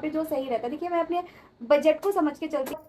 पे जो सही रहता है। देखिए मैं अपने बजट को समझ के चलती हूँ।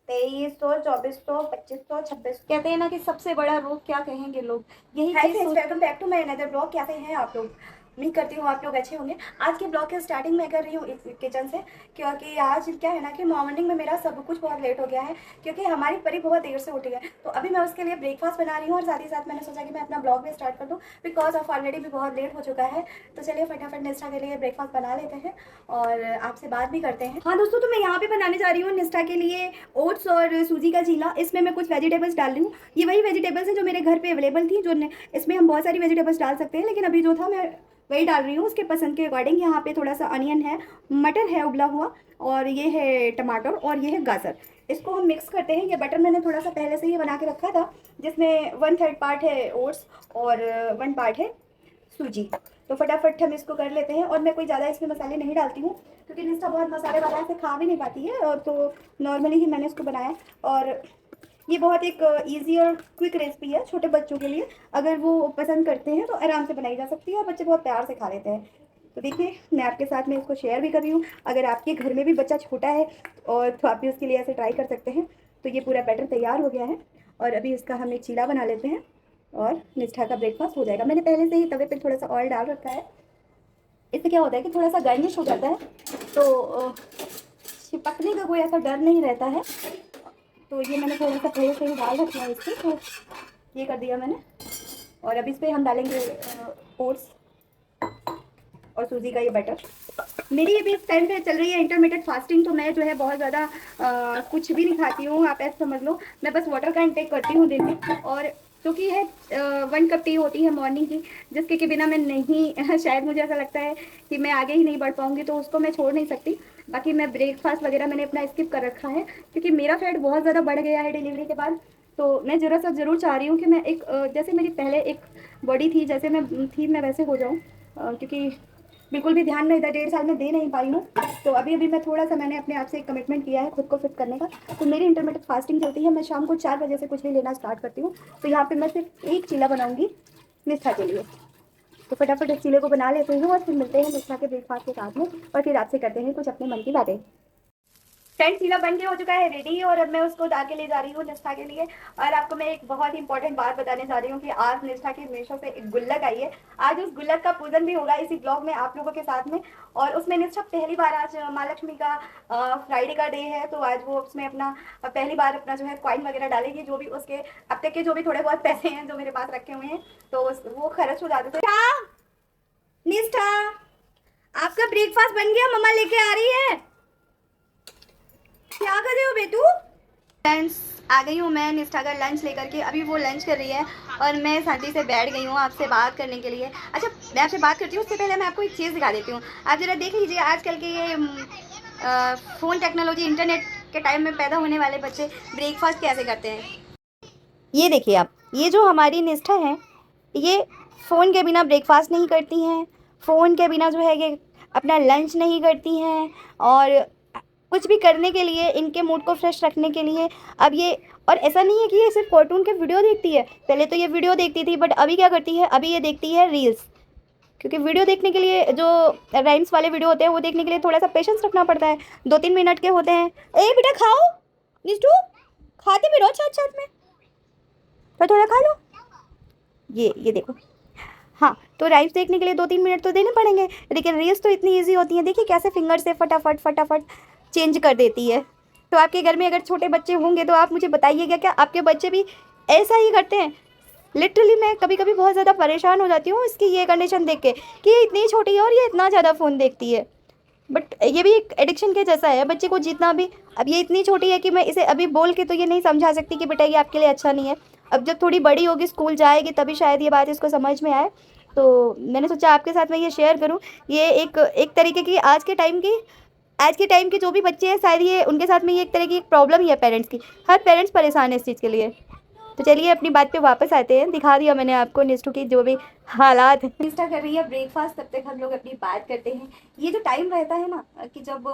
2300, 2400, 2500, 2600। कहते हैं ना कि सबसे बड़ा रोग क्या कहेंगे लोग, यही हाय चीज friends, welcome back to my another blog. कैसे हैं आप लोग? उम्मीद करती हूँ आप लोग अच्छे होंगे। आज के ब्लॉग के स्टार्टिंग मैं कर रही हूँ किचन से, क्योंकि आज क्या है ना कि मॉर्निंग में मेरा सब कुछ बहुत लेट हो गया है, क्योंकि हमारी परी बहुत देर से उठी है। तो अभी मैं उसके लिए ब्रेकफास्ट बना रही हूँ और साथ ही साथ मैंने सोचा कि मैं अपना ब्लॉग भी स्टार्ट कर दूँ, बिकॉज ऑफ ऑलरेडी भी बहुत लेट हो चुका है। तो चलिए फटाफट निष्ठा के लिए ब्रेकफास्ट बना लेते हैं और आपसे बात भी करते हैं। हाँ दोस्तों, तो मैं यहाँ पे बनाने जा रही हूँ निष्ठा के लिए ओट्स और सूजी का चीला। इसमें मैं कुछ वेजिटेबल्स डाल रही हूँ। ये वही वेजिटेबल्स हैं जो मेरे घर पे अवेलेबल थी, जो इसमें हम बहुत सारी वेजिटेबल्स डाल सकते हैं, लेकिन अभी जो था मैं वही डाल रही हूँ उसके पसंद के अकॉर्डिंग। यहाँ पे थोड़ा सा अनियन है, मटर है उबला हुआ, और ये है टमाटर, और ये है गाजर। इसको हम मिक्स करते हैं। ये बटर मैंने थोड़ा सा पहले से ही बना के रखा था, जिसमें 1/3 पार्ट है ओट्स और 1 पार्ट है सूजी। तो फटाफट हम इसको कर लेते हैं। और मैं कोई ज़्यादा इसमें मसाले नहीं डालती हूँ, क्योंकि निष्ठा बहुत मसाले वाला से खा भी नहीं पाती है, और तो नॉर्मली ही मैंने इसको बनाया। और ये बहुत एक इजी और क्विक रेसिपी है छोटे बच्चों के लिए। अगर वो पसंद करते हैं तो आराम से बनाई जा सकती है, और बच्चे बहुत प्यार से खा लेते हैं। तो देखिए मैं आपके साथ में इसको शेयर भी कर रही हूँ। अगर आपके घर में भी बच्चा छोटा है और तो आप भी उसके लिए ऐसे ट्राई कर सकते हैं। तो ये पूरा बैटर तैयार हो गया है, और अभी इसका हम एक चीला बना लेते हैं और निष्ठा का ब्रेकफास्ट हो जाएगा। मैंने पहले से ही तवे पे थोड़ा सा ऑयल डाल रखा है। इससे क्या होता है कि थोड़ा सा गार्निश हो जाता है, तो चिपकने का कोई ऐसा डर नहीं रहता है। तो ये मैंने थोड़ा सा पहले से ही डाल रखा है इससे, तो ये कर दिया मैंने। और अब इस पर हम डालेंगे ओट्स और सूजी का ये बैटर। मेरी अभी इस टाइम पे चल रही है इंटरमीडिएट फास्टिंग, तो मैं जो है बहुत ज़्यादा कुछ भी नहीं खाती हूँ, आप ऐसे समझ लो। मैं बस वाटर का इंटेक करती हूँ दिन में, और क्योंकि है 1 कप टी होती है मॉर्निंग की, जिसके के बिना मैं नहीं शायद मुझे ऐसा लगता है कि मैं आगे ही नहीं बढ़ पाऊँगी, तो उसको मैं छोड़ नहीं सकती। बाकी मैं ब्रेकफास्ट वगैरह मैंने अपना स्किप कर रखा है, क्योंकि मेरा फैट बहुत ज़्यादा बढ़ गया है डिलीवरी के बाद। तो मैं ज़रूर चाह रही हूँ कि मैं एक जैसे मेरी पहले एक बॉडी थी, जैसे मैं वैसे हो जाऊँ, क्योंकि बिल्कुल भी ध्यान में इधर 1.5 साल में दे नहीं पाई हूँ। तो अभी अभी मैं थोड़ा सा मैंने अपने आप से एक कमिटमेंट किया है खुद को फिट करने का। तो मेरी इंटरमीडिएट फास्टिंग चलती है, मैं शाम को 4 बजे से कुछ भी लेना स्टार्ट करती हूँ। तो यहाँ पे मैं सिर्फ एक चीला बनाऊँगी निष्ठा के लिए। तो फटाफट इस चीले को बना लेते हैं, और फिर मिलते हैं निष्ठा के ब्रेकफास्ट के साथ में, और फिर आपसे करते हैं कुछ अपने मन की बातें। फ्रेंड चीला बन के हो चुका है रेडी, और अब मैं उसको डाल के ले जा रही हूँ निष्ठा के लिए। और आपको मैं एक बहुत ही इंपॉर्टेंट बात बताने जा रही हूँ कि आज निष्ठा की मीशो से एक गुल्लक आई है। आज उस गुल्लक का पूजन भी होगा इसी ब्लॉग में आप लोगों के साथ में। और उसमें निष्ठा पहली बार, आज माँ लक्ष्मी का फ्राइडे का डे है, तो आज वो उसमें अपना पहली बार अपना जो है कॉइन वगैरह डालेगी। जो भी उसके अब तक के जो भी थोड़े बहुत पैसे हैं जो मेरे पास रखे हुए हैं, तो वो खर्च हो जाते थे। निष्ठा, आपका ब्रेकफास्ट बन गया, मम्मा लेके आ रही है। क्या कर रहे हो बेटू? फ्रेंड्स, आ गई हूँ मैं निष्ठा का लंच लेकर के। अभी वो लंच कर रही है और मैं शांति से बैठ गई हूँ आपसे बात करने के लिए। अच्छा, मैं आपसे बात करती हूँ उससे पहले मैं आपको एक चीज़ दिखा देती हूँ। आप ज़रा देख लीजिए आजकल के ये फ़ोन टेक्नोलॉजी इंटरनेट के टाइम में पैदा होने वाले बच्चे ब्रेकफास्ट कैसे करते हैं। ये देखिए आप, ये जो हमारी निष्ठा है, ये फ़ोन के बिना ब्रेकफास्ट नहीं करती हैं, फ़ोन के बिना जो है ये अपना लंच नहीं करती हैं, और कुछ भी करने के लिए, इनके मूड को फ्रेश रखने के लिए अब ये। और ऐसा नहीं है कि ये सिर्फ कार्टून के वीडियो देखती है, पहले तो ये वीडियो देखती थी, बट अभी क्या करती है, अभी ये देखती है रील्स। क्योंकि वीडियो देखने के लिए, जो राइम्स वाले वीडियो होते हैं, वो देखने के लिए थोड़ा सा पेशेंस रखना पड़ता है। 2-3 मिनट के होते हैं। ए बेटा खाओ, निष्ठू खाते भी रहो साथ साथ में, तो थोड़ा खा लो। ये देखो। हाँ, तो राइम्स देखने के लिए 2-3 मिनट तो देने पड़ेंगे, लेकिन रील्स तो इतनी ईजी होती हैं। देखिए कैसे फिंगर से फटाफट फटाफट चेंज कर देती है। तो आपके घर में अगर छोटे बच्चे होंगे तो आप मुझे बताइएगा, क्या आपके बच्चे भी ऐसा ही करते हैं? लिटरली मैं कभी कभी बहुत ज़्यादा परेशान हो जाती हूँ इसकी ये कंडीशन देख के, कि ये इतनी छोटी है और ये इतना ज़्यादा फ़ोन देखती है। बट ये भी एक एडिक्शन के जैसा है, बच्चे को जितना भी, अब ये इतनी छोटी है कि मैं इसे अभी बोल के तो ये नहीं समझा सकती कि बेटा ये आपके लिए अच्छा नहीं है। अब जब थोड़ी बड़ी होगी, स्कूल जाएगी, तभी शायद ये बात इसको समझ में आए। तो मैंने सोचा आपके साथ मैं ये शेयर करूं। ये एक तरीके की आज के टाइम के जो भी बच्चे हैं, शायद ये उनके साथ में ये एक तरह की एक प्रॉब्लम ही है पेरेंट्स की। हर पेरेंट्स परेशान है इस चीज़ के लिए। तो चलिए अपनी बात पे वापस आते हैं। दिखा दिया मैंने आपको निष्ठू की जो भी हालात है। निष्ठा कर रही है ब्रेकफास्ट, तब तक हम लोग अपनी बात करते हैं। ये जो टाइम रहता है ना कि जब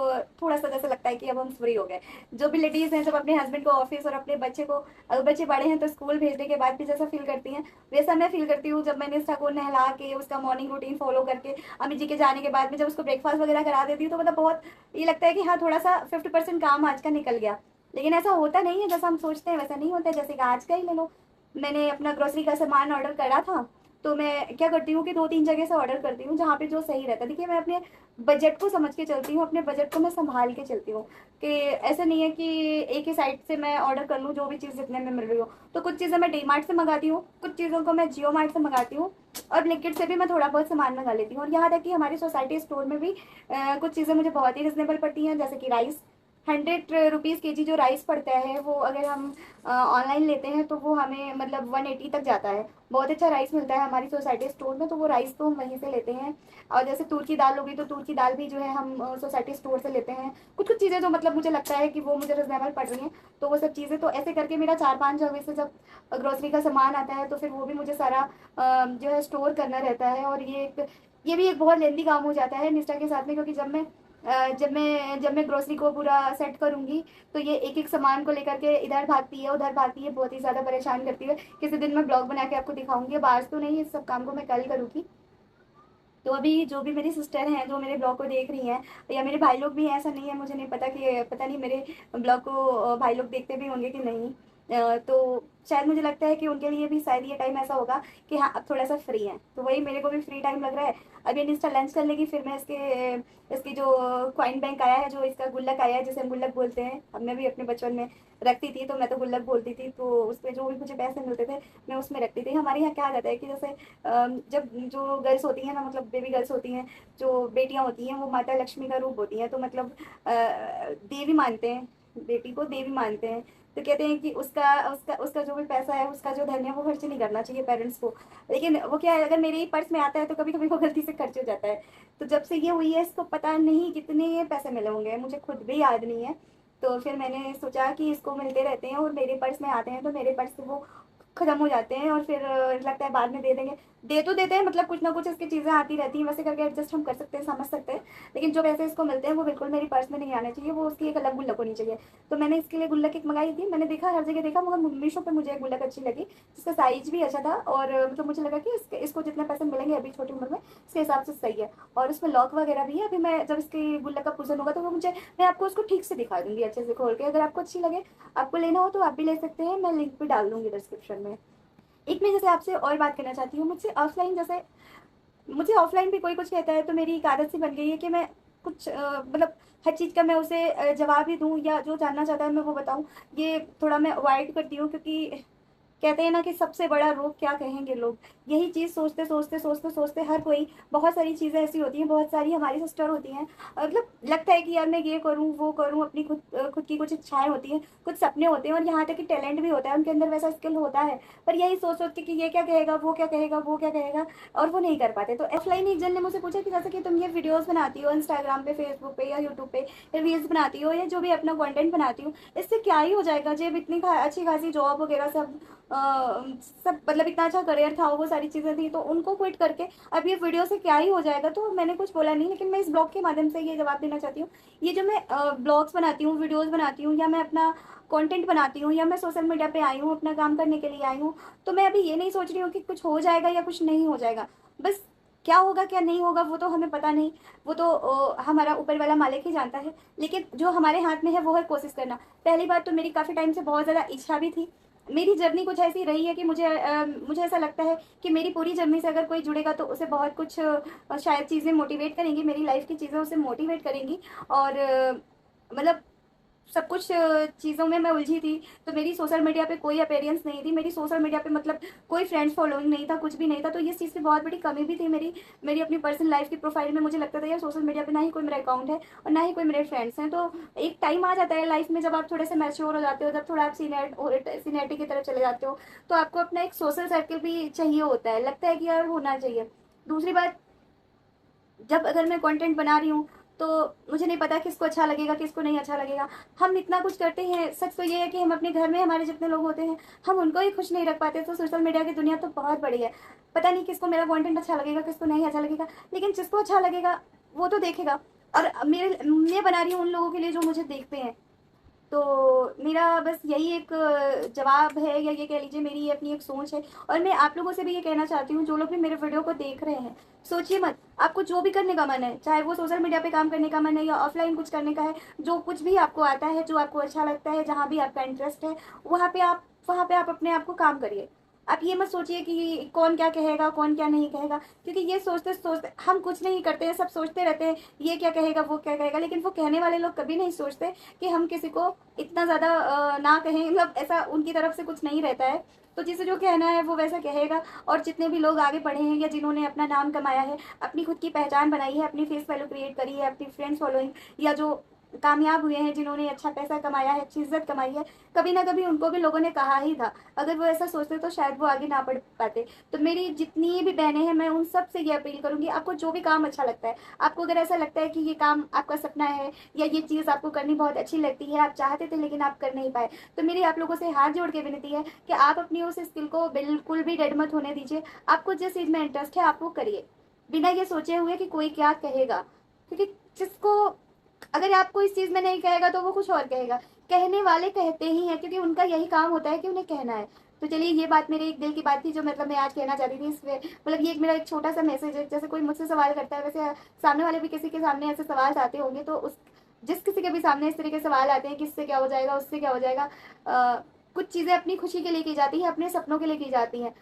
थोड़ा सा जैसा लगता है कि अब हम फ्री हो गए, जो भी लेडीज हैं जब अपने हस्बैंड को ऑफिस और अपने बच्चे को, अगर बच्चे बड़े हैं तो स्कूल भेजने के बाद भी जैसा फील करती हैं, वैसा मैं फील करती हूँ जब मैं निष्ठा को नहला के उसका मॉर्निंग रूटीन फॉलो करके अम्मी जी के जाने के बाद में जब उसको ब्रेकफास्ट वगैरह करा देती हूँ, तो मतलब बहुत ये लगता है कि हाँ थोड़ा सा 50% काम आज का निकल गया। लेकिन ऐसा होता नहीं है जैसा हम सोचते हैं, वैसा नहीं होता है। जैसे कि आज का ही ले लो, मैंने अपना ग्रोसरी का सामान ऑर्डर करा था, तो मैं क्या करती हूँ कि 2-3 जगह से ऑर्डर करती हूँ जहाँ पे जो सही रहता है। देखिए मैं अपने बजट को समझ के चलती हूँ, अपने बजट को मैं संभाल के चलती हूँ कि ऐसा नहीं है कि एक ही साइट से मैं ऑर्डर कर लूँ जो भी चीज़ जितने में मिल रही हो। तो कुछ चीज़ें मैं डी मार्ट से मंगाती हूँ, कुछ चीज़ों को मैं जियो मार्ट से मंगाती हूँ, और ब्लिंकिट से भी मैं थोड़ा बहुत सामान मंगा लेती हूँ। और यहाँ तक कि हमारी सोसाइटी स्टोर में भी कुछ चीज़ें मुझे बहुत ही रिजनेबल पड़ती हैं, जैसे कि राइस 100 रुपीज़ के जी जो राइस पड़ता है, वो अगर हम ऑनलाइन लेते हैं तो वो हमें मतलब 180 तक जाता है। बहुत अच्छा राइस मिलता है हमारी सोसाइटी स्टोर में, तो वो राइस तो हम वहीं से लेते हैं। और जैसे तूर की दाल होगी तो तूर की दाल भी जो है हम सोसाइटी स्टोर से लेते हैं। कुछ कुछ चीज़ें जो मतलब मुझे लगता है कि वो मुझे रिजनेबल पड़ रही हैं, तो वो सब चीज़ें तो ऐसे करके मेरा 4-5 जगह से जब ग्रोसरी का सामान आता है तो फिर वो भी मुझे सारा जो है स्टोर करना रहता है। और ये भी एक बहुत लेंदी काम हो जाता है निष्ठा के साथ में, क्योंकि जब मैं ग्रोसरी को पूरा सेट करूंगी तो ये एक एक सामान को लेकर के इधर भागती है उधर भागती है, बहुत ही ज़्यादा परेशान करती है। किसी दिन मैं ब्लॉग बना के आपको दिखाऊंगी। अब आज तो नहीं, इस सब काम को मैं कल करूँगी। तो अभी जो भी मेरी सिस्टर हैं जो मेरे ब्लॉग को देख रही हैं, या मेरे भाई लोग भी हैं, ऐसा नहीं है, मुझे नहीं पता कि पता नहीं मेरे ब्लॉग को भाई लोग देखते भी होंगे कि नहीं। तो शायद मुझे लगता है कि उनके लिए भी शायद ये टाइम ऐसा होगा कि हाँ अब थोड़ा सा फ्री है, तो वही मेरे को भी फ्री टाइम लग रहा है। अब ये इंस्टा लंच कर लेगी, फिर मैं इसकी जो कॉइन बैंक आया है, जो इसका गुल्लक आया है जिसे हम गुल्लक बोलते हैं, अब मैं भी अपने बचपन में रखती थी, तो मैं तो गुल्लक बोलती थी, तो उसमें जो भी मुझे पैसे मिलते थे मैं उसमें रखती थी। हमारे यहाँ क्या जाता है कि जैसे जब जो गर्ल्स होती हैं ना, मतलब बेबी गर्ल्स होती हैं, जो बेटियां होती हैं, वो माता लक्ष्मी का रूप होती हैं, तो मतलब देवी मानते हैं, बेटी को देवी मानते हैं। तो कहते हैं कि उसका उसका उसका जो भी पैसा है, उसका जो धन है, वो खर्च नहीं करना चाहिए पेरेंट्स को। लेकिन वो क्या है, अगर मेरे ही पर्स में आता है तो कभी कभी वो गलती से खर्च हो जाता है। तो जब से ये हुई है, इसको पता नहीं कितने पैसे मिले होंगे, मुझे खुद भी याद नहीं है। तो फिर मैंने सोचा कि इसको मिलते रहते हैं और मेरे पर्स में आते हैं, तो मेरे पर्स से वो खत्म हो जाते हैं, और फिर लगता है बाद में दे देंगे। दे तो देते हैं, मतलब कुछ ना कुछ इसकी चीज़ें आती रहती हैं, वैसे करके एडजस्ट हम कर सकते हैं, समझ सकते हैं। लेकिन जो पैसे इसको मिलते हैं वो बिल्कुल मेरी पर्स में नहीं आने चाहिए, वो उसकी एक अलग गुल्लक होनी चाहिए। तो मैंने इसके लिए गुल्लक एक मंगाई थी। मैंने देखा, हर जगह देखा, मगर मीशो पर मुझे एक गुल्लक अच्छी लगी जिसका साइज भी अच्छा था, और मतलब मुझे लगा कि इसको जितने पैसे मिलेंगे अभी छोटी उम्र में, इसके हिसाब से सही है। और उसमें लॉक वगैरह भी है। अभी मैं जब इसकी गुल्लक का पूजन होगा तो वो मैं आपको उसको ठीक से दिखा दूंगी, अच्छे से खोल के। अगर आपको अच्छी लगे, आपको लेना हो तो आप भी ले सकते हैं, मैं लिंक भी डाल दूंगी डिस्क्रिप्शन में। एक मैं जैसे आपसे और बात करना चाहती हूँ, मुझे ऑफलाइन भी कोई कुछ कहता है तो मेरी एक आदत सी बन गई है कि मैं कुछ मतलब हर चीज़ का मैं उसे जवाब ही दूँ, या जो जानना चाहता है मैं वो बताऊँ। ये थोड़ा मैं अवॉइड करती हूँ, क्योंकि कहते हैं ना कि सबसे बड़ा रोग क्या कहेंगे लोग, यही चीज़ सोचते सोचते सोचते सोचते हर कोई, बहुत सारी चीज़ें ऐसी होती हैं, बहुत सारी हमारी सिस्टर होती हैं, मतलब लगता है कि यार मैं ये करूँ वो करूँ, अपनी खुद की कुछ इच्छाएं होती हैं, कुछ सपने होते हैं, और यहाँ तक कि टैलेंट भी होता है, उनके अंदर वैसा स्किल होता है, पर यही सोच सोच के कि ये क्या कहेगा, वो क्या कहेगा, वो क्या कहेगा, और वो नहीं कर पाते। तो ऑफलाइन एक जन ने मुझसे पूछा कि जैसे कि तुम ये वीडियोज़ बनाती हो इंस्टाग्राम पे, फेसबुक पे या यूट्यूब पे, रील्स बनाती हो, या जो भी अपना कॉन्टेंट बनाती हो, इससे क्या ही हो जाएगा, जब इतनी अच्छी खासी जॉब वगैरह सब मतलब इतना अच्छा करियर था, वो सारी चीज़ें थी, तो उनको क्विट करके अब ये वीडियो से क्या ही हो जाएगा। तो मैंने कुछ बोला नहीं, लेकिन मैं इस ब्लॉग के माध्यम से ये जवाब देना चाहती हूँ। ये जो मैं ब्लॉग्स बनाती हूँ, वीडियोज़ बनाती हूँ, या मैं अपना कंटेंट बनाती हूँ, या मैं सोशल मीडिया पे आई हूँ, अपना काम करने के लिए आई हूँ, तो मैं अभी ये नहीं सोच रही हूँ कि कुछ हो जाएगा या कुछ नहीं हो जाएगा। बस क्या होगा क्या नहीं होगा वो तो हमें पता नहीं, वो तो हमारा ऊपर वाला मालिक ही जानता है। लेकिन जो हमारे हाथ में है वो है कोशिश करना। पहली बात तो मेरी काफ़ी टाइम से बहुत ज़्यादा इच्छा भी थी। मेरी जर्नी कुछ ऐसी रही है कि मुझे ऐसा लगता है कि मेरी पूरी जर्नी से अगर कोई जुड़ेगा तो उसे बहुत कुछ शायद चीज़ें मोटिवेट करेंगी, मेरी लाइफ की चीज़ें उसे मोटिवेट करेंगी। और मतलब सब कुछ चीज़ों में मैं उलझी थी, तो मेरी सोशल मीडिया पे कोई अपीयरेंस नहीं थी, मेरी सोशल मीडिया पे मतलब कोई फ्रेंड्स फॉलोइंग नहीं था, कुछ भी नहीं था। तो ये चीज़ की बहुत बड़ी कमी भी थी मेरी अपनी पर्सनल लाइफ की प्रोफाइल में। मुझे लगता था यार सोशल मीडिया पे ना ही कोई मेरा अकाउंट है और ना ही कोई मेरे फ्रेंड्स हैं। तो एक टाइम आ जाता है लाइफ में जब आप थोड़े से मैच्योर हो जाते हो, जब थोड़ा आप सीनियरिटी की तरफ चले जाते हो, तो आपको अपना एक सोशल सर्कल भी चाहिए होता है, लगता है कि यार होना चाहिए। दूसरी बात, जब अगर मैं कंटेंट बना रही हूँ तो मुझे नहीं पता किसको अच्छा लगेगा किसको नहीं अच्छा लगेगा। हम इतना कुछ करते हैं, सच तो ये है कि हम अपने घर में हमारे जितने लोग होते हैं हम उनको ही खुश नहीं रख पाते। तो सोशल मीडिया की दुनिया तो बहुत बड़ी है, पता नहीं किसको मेरा कंटेंट अच्छा लगेगा किसको नहीं अच्छा लगेगा, लेकिन जिसको अच्छा लगेगा वो तो देखेगा। और मैं बना रही हूँ उन लोगों के लिए जो मुझे देखते हैं। तो मेरा बस यही एक जवाब है, या ये कह लीजिए मेरी ये अपनी एक सोच है। और मैं आप लोगों से भी ये कहना चाहती हूँ, जो लोग भी मेरे वीडियो को देख रहे हैं, सोचिए मत, आपको जो भी करने का मन है, चाहे वो सोशल मीडिया पे काम करने का मन है या ऑफलाइन कुछ करने का है, जो कुछ भी आपको आता है, जो आपको अच्छा लगता है, जहाँ भी आपका इंटरेस्ट है, वहाँ पे आप अपने आप को काम करिए। आप ये मत सोचिए कि कौन क्या कहेगा कौन क्या नहीं कहेगा, क्योंकि ये सोचते सोचते हम कुछ नहीं करते हैं, सब सोचते रहते हैं ये क्या कहेगा वो क्या कहेगा, लेकिन वो कहने वाले लोग कभी नहीं सोचते कि हम किसी को इतना ज़्यादा ना कहें, मतलब ऐसा उनकी तरफ से कुछ नहीं रहता है। तो जिसे जो कहना है वो वैसा कहेगा। और जितने भी लोग आगे बढ़े हैं या जिन्होंने अपना नाम कमाया है, अपनी खुद की पहचान बनाई है, अपनी फेस वैल्यू क्रिएट करी है, अपनी फ्रेंड्स फॉलोइंग, या जो कामयाब हुए हैं, जिन्होंने अच्छा पैसा कमाया है, अच्छी इज्जत कमाई है, कभी ना कभी उनको भी लोगों ने कहा ही था। अगर वो ऐसा सोचते तो शायद वो आगे ना बढ़ पाते। तो मेरी जितनी भी बहनें हैं, मैं उन सब से ये अपील करूंगी, आपको जो भी काम अच्छा लगता है, आपको अगर ऐसा लगता है कि ये काम आपका सपना है या ये चीज़ आपको करनी बहुत अच्छी लगती है, आप चाहते थे लेकिन आप कर नहीं पाए, तो मेरी आप लोगों से हाथ जोड़ के विनती है कि आप अपनी उस स्किल को बिल्कुल भी डेड मत होने दीजिए। आपको जिस चीज़ में इंटरेस्ट है आप वो करिए, बिना ये सोचे हुए कि कोई क्या कहेगा। क्योंकि जिसको, अगर आपको इस चीज़ में नहीं कहेगा तो वो कुछ और कहेगा। कहने वाले कहते ही हैं, क्योंकि उनका यही काम होता है कि उन्हें कहना है। तो चलिए, ये बात मेरे एक दिल की बात थी जो मतलब मैं आज कहना चाहती थी। इसमें मतलब ये एक मेरा एक छोटा सा मैसेज है। जैसे कोई मुझसे सवाल करता है, वैसे सामने वाले भी किसी के सामने ऐसे सवाल आते होंगे, तो उस जिस किसी के भी सामने इस तरह के सवाल आते हैं, किससे क्या हो जाएगा, उससे क्या हो जाएगा, कुछ चीज़ें अपनी खुशी के लिए की जाती है, अपने सपनों के लिए की जाती हैं,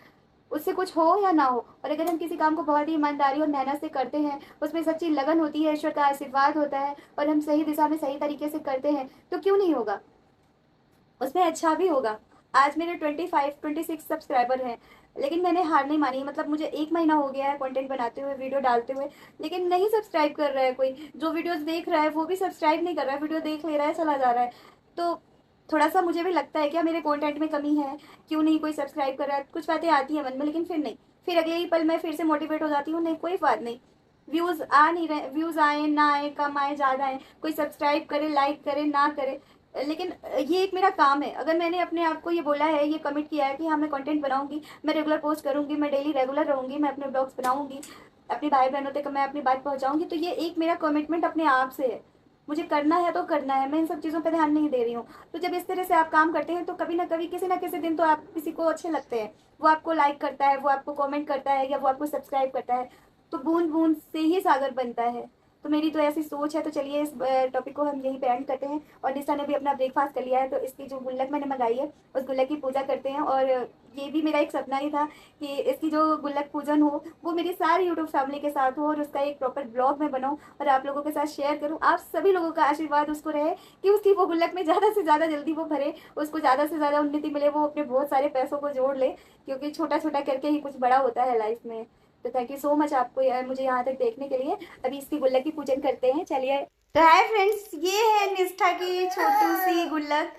उससे कुछ हो या ना हो। और अगर हम किसी काम को बहुत ही ईमानदारी और मेहनत से करते हैं, उसमें सच्ची लगन होती है, ईश्वर का आशीर्वाद होता है, और हम सही दिशा में सही तरीके से करते हैं, तो क्यों नहीं होगा, उसमें अच्छा भी होगा। आज मेरे 26 सब्सक्राइबर हैं, लेकिन मैंने हार नहीं मानी। मतलब मुझे 1 महीना हो गया है कंटेंट बनाते हुए, वीडियो डालते हुए, लेकिन नहीं सब्सक्राइब कर रहा है कोई। जो वीडियोस देख रहा है वो भी सब्सक्राइब नहीं कर रहा है, वीडियो देख ले रहा है, चला जा रहा है। तो थोड़ा सा मुझे भी लगता है क्या मेरे कंटेंट में कमी है, क्यों नहीं कोई सब्सक्राइब कर रहा है। कुछ बातें आती हैं मन में, लेकिन फिर नहीं, फिर अगले ही पल मैं फिर से मोटिवेट हो जाती हूँ, नहीं कोई बात नहीं, व्यूज़ आ नहीं रहे, व्यूज़ आए ना आए, कम आए ज़्यादा आए, कोई सब्सक्राइब करे लाइक करे ना करे, लेकिन ये एक मेरा काम है। अगर मैंने अपने आप को ये बोला है, ये कमिट किया है कि हाँ मैं कंटेंट बनाऊंगी, मैं रेगुलर पोस्ट करूंगी, मैं डेली रेगुलर रहूंगी, मैं अपने ब्लॉग्स बनाऊंगी, अपने भाई बहनों तक मैं अपनी बात पहुंचाऊंगी, तो ये एक मेरा कमिटमेंट अपने आप से है। मुझे करना है तो करना है, मैं इन सब चीज़ों पर ध्यान नहीं दे रही हूँ। तो जब इस तरह से आप काम करते हैं, तो कभी ना कभी किसी ना किसी दिन तो आप किसी को अच्छे लगते हैं, वो आपको लाइक करता है, वो आपको कमेंट करता है, या वो आपको सब्सक्राइब करता है। तो बूंद बूंद से ही सागर बनता है। तो मेरी तो ऐसी सोच है। तो चलिए, इस टॉपिक को हम यहीं पे एंड करते हैं। और निशा ने भी अपना ब्रेकफास्ट कर लिया है, तो इसकी जो गुल्लक मैंने मंगाई है उस गुल्लक की पूजा करते हैं। और ये भी मेरा एक सपना ही था कि इसकी जो गुल्लक पूजन हो वो मेरी सारी यूट्यूब फैमिली के साथ हो, और उसका एक प्रॉपर ब्लॉग मैं बनाऊँ और आप लोगों के साथ शेयर करूँ। आप सभी लोगों का आशीर्वाद उसको रहे कि उसकी वो गुल्लक में ज़्यादा से ज़्यादा जल्दी वो भरे, उसको ज़्यादा से ज़्यादा उन्नति मिले, वो अपने बहुत सारे पैसों को जोड़ ले, क्योंकि छोटा छोटा करके ही कुछ बड़ा होता है लाइफ में। तो थैंक यू सो मच आपको यार, मुझे यहाँ तक देखने के लिए। अभी इसकी गुल्लक की पूजन करते हैं, चलिए। तो हाय फ्रेंड्स, ये है निष्ठा की छोटी सी गुल्लक।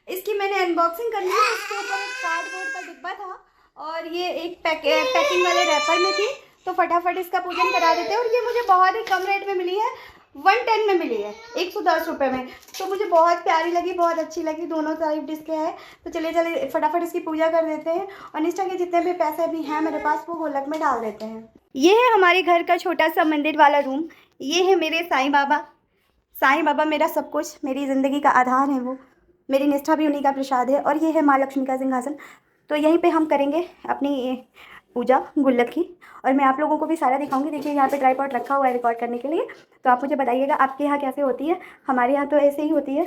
इसकी मैंने अनबॉक्सिंग कर ली है। इसके ऊपर एक कार्डबोर्ड का डिब्बा था और ये एक पैकिंग वाले रैपर में थी। तो फटाफट इसका पूजन करा देते हैं। और ये मुझे बहुत ही कम रेट में मिली है, 110 में मिली है, 110 रुपये में। तो मुझे बहुत प्यारी लगी, बहुत अच्छी लगी, दोनों तरफ डिस्प्ले है। तो चलिए चलिए फटाफट इसकी पूजा कर देते हैं, और निष्ठा के जितने भी पैसे भी हैं मेरे पास वो गुल्लक में डाल देते हैं। ये है हमारे घर का छोटा सा मंदिर वाला रूम। ये है मेरे साईं बाबा। साईं बाबा मेरा सब कुछ, मेरी ज़िंदगी का आधार है वो। मेरी निष्ठा भी उन्हीं का प्रसाद है। और ये है माँ लक्ष्मी का सिंहासन। तो यहीं पे हम करेंगे अपनी पूजा गुल्लक की। और मैं आप लोगों को भी सारा दिखाऊंगी। देखिए, यहाँ पे ट्राइपॉड रखा हुआ है रिकॉर्ड करने के लिए। तो आप मुझे बताइएगा आपके यहाँ कैसे होती है। हमारे यहाँ तो ऐसे ही होती है।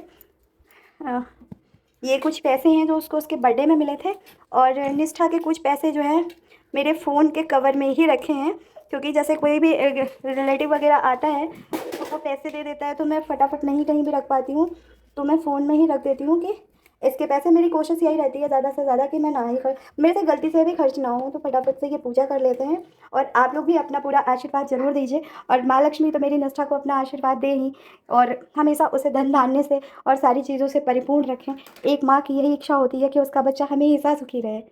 ये कुछ पैसे हैं जो उसको उसके बर्थडे में मिले थे। और निष्ठा के कुछ पैसे जो हैं मेरे फ़ोन के कवर में ही रखे हैं, क्योंकि जैसे कोई भी रिलेटिव वगैरह आता है तो वो पैसे दे देता है, तो मैं फटाफट नहीं कहीं भी रख पाती हूँ, तो मैं फ़ोन में ही रख देती हूँ कि इसके पैसे। मेरी कोशिश यही रहती है ज़्यादा से ज़्यादा कि मैं ना ही मेरे से गलती से भी खर्च ना हो। तो फटाफट से ये पूजा कर लेते हैं। और आप लोग भी अपना पूरा आशीर्वाद जरूर दीजिए। और माँ लक्ष्मी तो मेरी निष्ठा को अपना आशीर्वाद दे ही, और हमेशा उसे धन धान्य से और सारी चीज़ों से परिपूर्ण रखें। एक माँ की यही इच्छा होती है कि उसका बच्चा हमेशा सुखी रहे।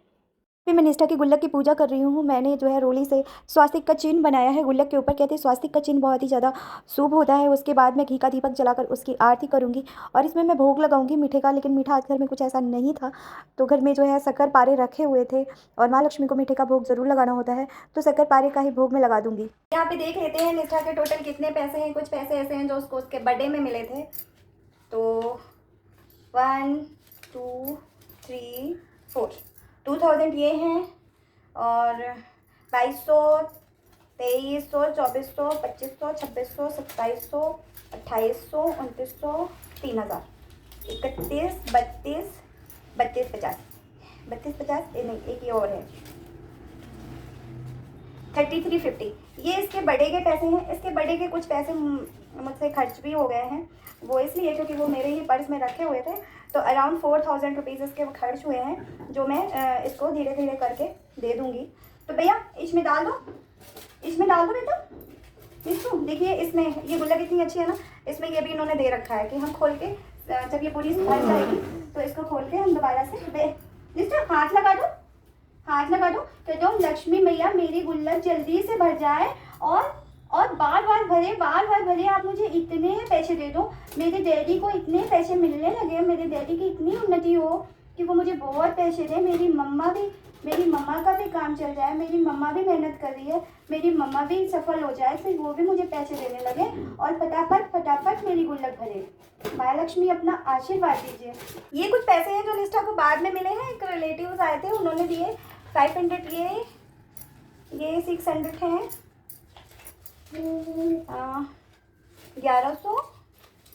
फिर मैं निष्ठा की गुल्लक की पूजा कर रही हूँ। मैंने जो है रोली से स्वास्तिक का चिन्ह बनाया है गुल्लक के ऊपर। कहते हैं स्वास्तिक का चिन्ह बहुत ही ज़्यादा शुभ होता है। उसके बाद मैं घी का दीपक जलाकर उसकी आरती करूँगी और इसमें मैं भोग लगाऊंगी मीठे का। लेकिन मीठा आज घर में कुछ ऐसा नहीं था, तो घर में जो है शक्कर पारे रखे हुए थे और माँ लक्ष्मी को मीठे का भोग ज़रूर लगाना होता है, तो शक्कर पारे का ही भोग मैं लगा दूँगी। यहाँ पे देख लेते हैं निष्ठा के टोटल कितने पैसे हैं। कुछ पैसे ऐसे हैं जो उसको उसके बर्थडे में मिले थे। तो 1 2 3 4 2000 ये हैं और 2200 2300 2400 2500 2600 2700 2800 2900 3000 31 32 32 50 32 50 नहीं एक ये और है 3350। ये इसके बर्थडे के पैसे हैं। इसके बर्थडे के कुछ पैसे मुझसे खर्च भी हो गए हैं, वो इसलिए क्योंकि वो मेरे ही पर्स में रखे हुए थे। तो अराउंड 4000 रुपीज़ इसके खर्च हुए हैं, जो मैं इसको धीरे धीरे करके दे दूँगी। तो भैया इसमें डाल दो, इसमें डाल दो बेटा। इसको देखिए, इसमें ये गुल्लक इतनी अच्छी है ना, इसमें ये भी इन्होंने दे रखा है कि हम खोल के जब ये पूरी भर जाएगी तो इसको खोल के हम दोबारा से हाथ लगा दो, हाथ लगा दो। तो जो लक्ष्मी मैया मेरी गुल्लक जल्दी से भर जाए और बार बार भरे। आप मुझे इतने पैसे दे दो, मेरे डैडी को इतने पैसे मिलने लगे, मेरे डैडी की इतनी उन्नति हो कि वो मुझे बहुत पैसे दे। मेरी मम्मा का भी काम चल जाए, मेरी मम्मा भी मेहनत कर रही है, मेरी मम्मा भी सफल हो जाए, फिर वो भी मुझे पैसे देने लगे और फटाफट मेरी गुल्लक भरे। माँ लक्ष्मी अपना आशीर्वाद दीजिए। ये कुछ पैसे हैं जो निष्ठा को बाद में मिले हैं। एक रिलेटिव्स आए थे, उन्होंने दिए 500। ये 600 हैं, 1100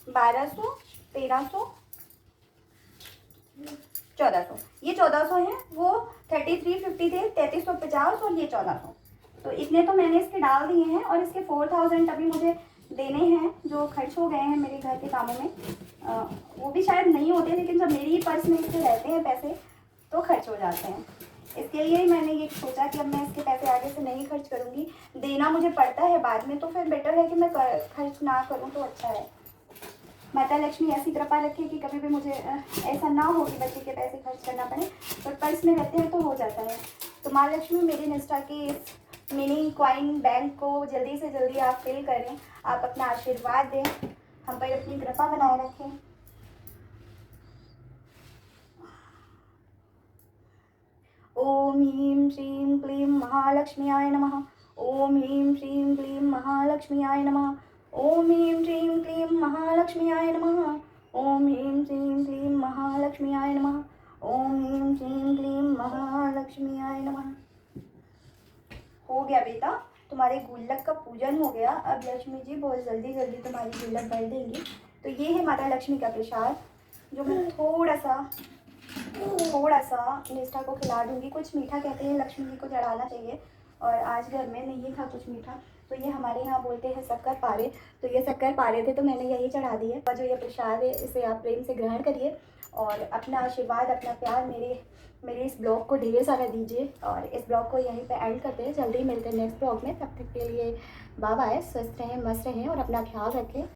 1200 1300 1400। ये 1400 हैं, वो 3350 थे, 3350 और ये 1400। तो इतने तो मैंने इसके डाल दिए हैं और इसके 4000 अभी मुझे देने हैं जो खर्च हो गए हैं मेरे घर के कामों में। वो भी शायद नहीं होते, लेकिन जब मेरी ही पर्स में इसके रहते हैं पैसे तो खर्च हो जाते हैं। इसके लिए मैंने ये सोचा कि अब मैं इसके पैसे आगे से नहीं खर्च करूँगी। देना मुझे पड़ता है बाद में, तो फिर बेटर है कि मैं खर्च ना करूँ तो अच्छा है। माता लक्ष्मी ऐसी कृपा रखे कि कभी भी मुझे ऐसा ना हो कि बच्चे के पैसे खर्च करना पड़े, पर पर्स में रहते हैं तो हो जाता है। तो माँ लक्ष्मी मेरी निष्ठा की इस मिनी कॉइन बैंक को जल्दी से जल्दी आप फिल करें, आप अपना आशीर्वाद दें, हम पर अपनी कृपा बनाए रखें। ओम ह्रीं श्रीं क्लीं महालक्ष्म्याय नमः। ओम ह्रीं श्रीं क्लीं महालक्ष्म्याय नमः। ओम ह्रीं श्रीं क्लीं महालक्ष्म्याय नमः। ओम ह्रीं श्रीं क्लीं महालक्ष्म्याय नमः। ओम ह्रीं श्रीं क्लीं महालक्ष्म्याय नमः। हो गया बेटा, तुम्हारे गुल्लक का पूजन हो गया। अब लक्ष्मी जी बहुत जल्दी तुम्हारी गुल्लक भर देंगी। तो ये है माता लक्ष्मी का प्रसाद, जो मैं थोड़ा सा निष्ठा को खिला दूंगी। कुछ मीठा कहते हैं लक्ष्मी जी को चढ़ाना चाहिए, और आज घर में नहीं था कुछ मीठा, तो ये हमारे यहाँ बोलते हैं शक्कर पारे। तो ये शक्कर पारे थे, तो मैंने यही चढ़ा दिए। और जो ये प्रसाद है इसे आप प्रेम से ग्रहण करिए और अपना आशीर्वाद, अपना प्यार मेरे इस ब्लॉग को ढेर सारा दीजिए। और इस ब्लॉग को यहीं पे एंड करते हैं। जल्दी मिलते हैं नेक्स्ट ब्लॉग में। तब तक के लिए बाय बाय, स्वस्थ रहें, मस्त रहें और अपना ख्याल रखें।